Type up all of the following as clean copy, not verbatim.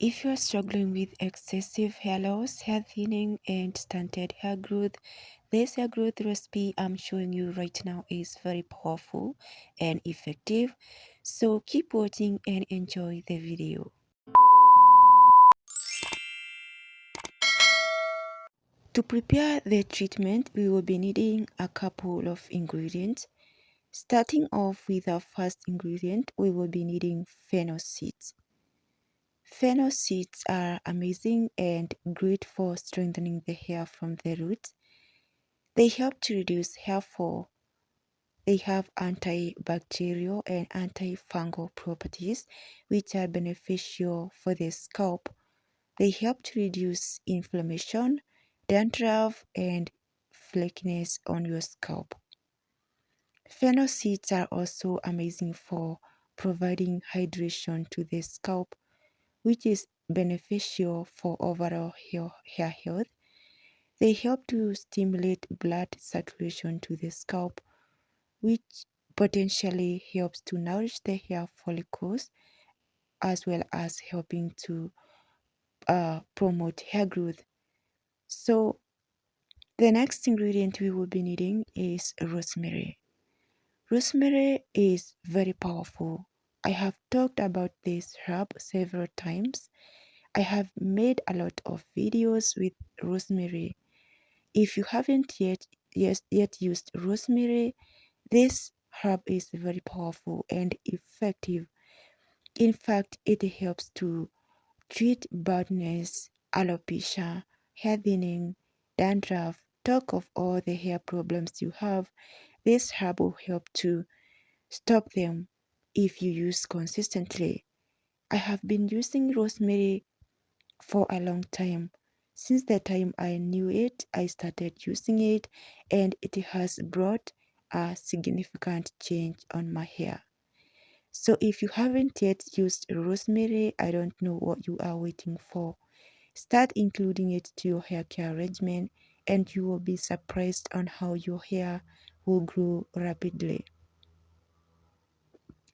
If you are struggling with excessive hair loss, hair thinning, and stunted hair growth, this hair growth recipe I'm showing you right now is very powerful and effective. So keep watching and enjoy the video. To prepare the treatment, we will be needing a couple of ingredients. Starting off with our first ingredient, we will be needing fennel seeds. Fennel seeds are amazing and great for strengthening the hair from the roots. They help to reduce hair fall. They have antibacterial and antifungal properties, which are beneficial for the scalp. They help to reduce inflammation, dandruff, and flakiness on your scalp. Fennel seeds are also amazing for providing hydration to the scalp, which is beneficial for overall hair health. They help to stimulate blood circulation to the scalp, which potentially helps to nourish the hair follicles as well as helping to promote hair growth. So the next ingredient we will be needing is rosemary. Rosemary is very powerful. I have talked about this herb several times. I have made a lot of videos with rosemary. If you haven't yet used rosemary, this herb is very powerful and effective. In fact, it helps to treat baldness, alopecia, hair thinning, dandruff. Talk of all the hair problems you have. This herb will help to stop them if you use consistently. I have been using rosemary for a long time. Since the time I knew it, I started using it, and it has brought a significant change on my hair. So if you haven't yet used rosemary, I don't know what you are waiting for. Start including it to your hair care regimen, and you will be surprised on how your hair will grow rapidly.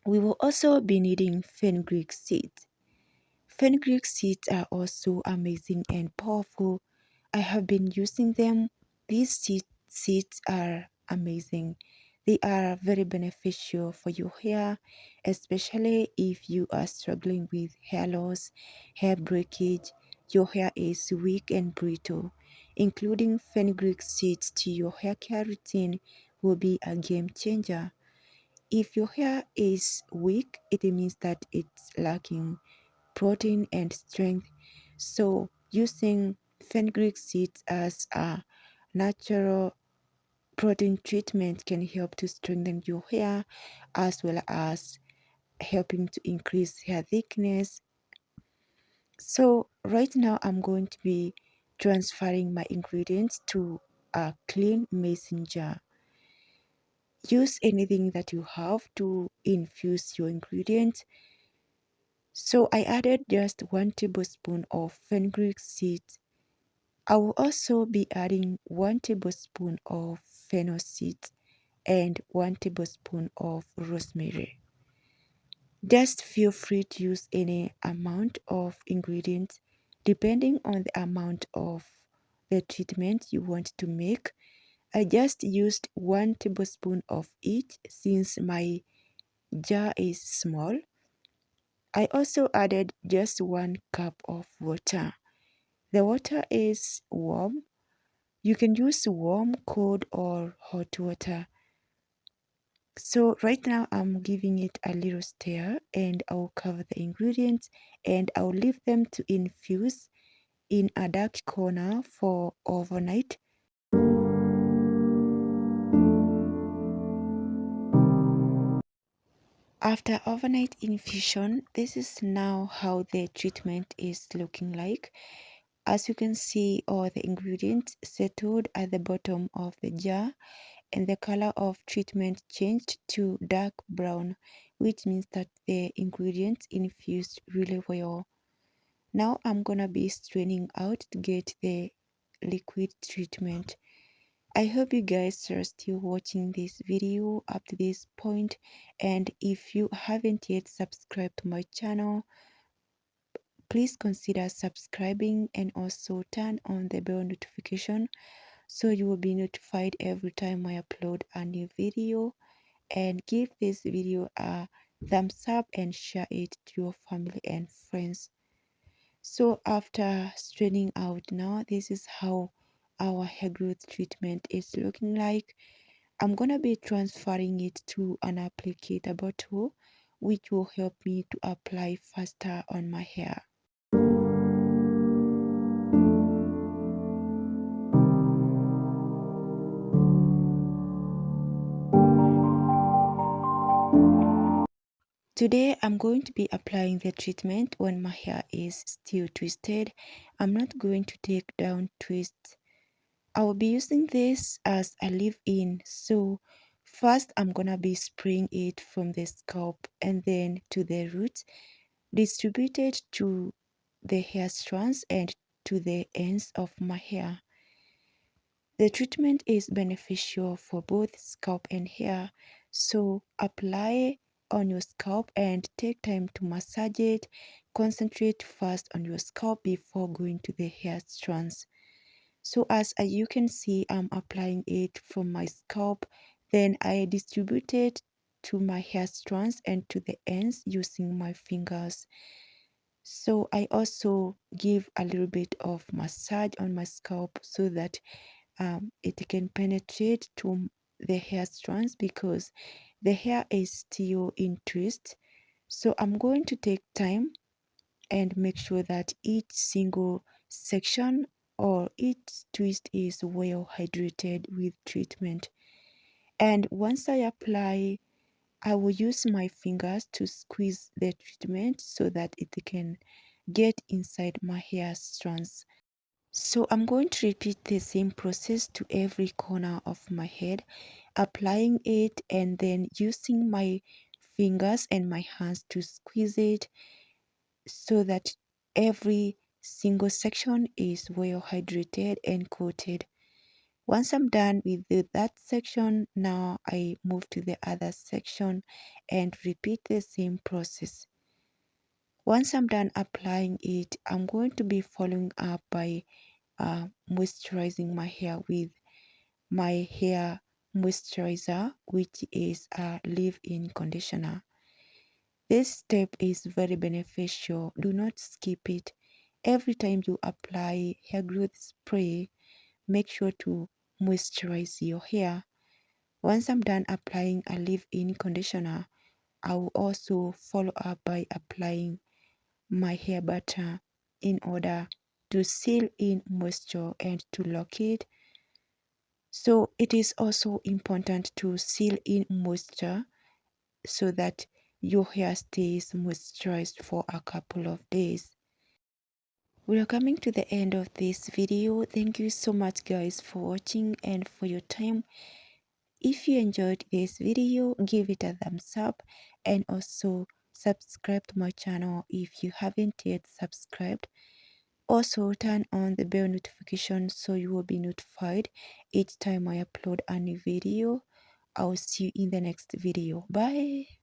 We will also be needing fenugreek seeds. Fenugreek seeds are also amazing and powerful. I have been using them. These seeds are amazing. They are very beneficial for your hair, especially if you are struggling with hair loss, hair breakage, your hair is weak and brittle. Including fenugreek seeds to your hair care routine will be a game changer. If your hair is weak, it means that it's lacking protein and strength. So using fenugreek seeds as a natural protein treatment can help to strengthen your hair as well as helping to increase hair thickness. So right now I'm going to be transferring my ingredients to a clean mason jar. Use anything that you have to infuse your ingredients. So I added just 1 tablespoon of fenugreek seeds. I will also be adding 1 tablespoon of fennel seeds and 1 tablespoon of rosemary. Just feel free to use any amount of ingredients depending on the amount of the treatment you want to make. I just used 1 tablespoon of each since my jar is small. I also added just 1 cup of water. The water is warm. You can use warm, cold, or hot water. So right now I'm giving it a little stir, and I'll cover the ingredients and I'll leave them to infuse in a dark corner for overnight. After overnight infusion, this is now how the treatment is looking like. As you can see, all the ingredients settled at the bottom of the jar, and the color of treatment changed to dark brown, which means that the ingredients infused really well. Now I'm gonna be straining out to get the liquid treatment. I hope you guys are still watching this video up to this point, and if you haven't yet subscribed to my channel, please consider subscribing and also turn on the bell notification so you will be notified every time I upload a new video. And give this video a thumbs up and share it to your family and friends. So after straining out now, this is how our hair growth treatment is looking like. I'm gonna be transferring it to an applicator bottle which will help me to apply faster on my hair. Today I'm going to be applying the treatment when my hair is still twisted. I'm not going to take down twists. I will be using this as a leave-in. So first I'm gonna be spraying it from the scalp and then to the roots, distributed to the hair strands and to the ends of my hair. The treatment is beneficial for both scalp and hair, so apply on your scalp and take time to massage it. Concentrate first on your scalp before going to the hair strands. So as you can see, I'm applying it from my scalp, then I distribute it to my hair strands and to the ends using my fingers. So I also give a little bit of massage on my scalp so that it can penetrate to the hair strands because the hair is still in twist. So I'm going to take time and make sure that each single section or each twist is well hydrated with treatment. And once I apply, I will use my fingers to squeeze the treatment so that it can get inside my hair strands. So I'm going to repeat the same process to every corner of my head, applying it and then using my fingers and my hands to squeeze it so that every single section is well hydrated and coated. Once I'm done with that section, now I move to the other section and repeat the same process. Once I'm done applying it, I'm going to be following up by moisturizing my hair with my hair moisturizer, which is a leave-in conditioner. This step is very beneficial. Do not skip it. Every time you apply hair growth spray, make sure to moisturize your hair. Once I'm done applying a leave-in conditioner, I will also follow up by applying my hair butter in order to seal in moisture and to lock it. So it is also important to seal in moisture so that your hair stays moisturized for a couple of days. We are coming to the end of this video. Thank you so much guys for watching and for your time. If you enjoyed this video, give it a thumbs up and also subscribe to my channel if you haven't yet subscribed. Also turn on the bell notification so you will be notified each time I upload a new video. I will see you in the next video. Bye.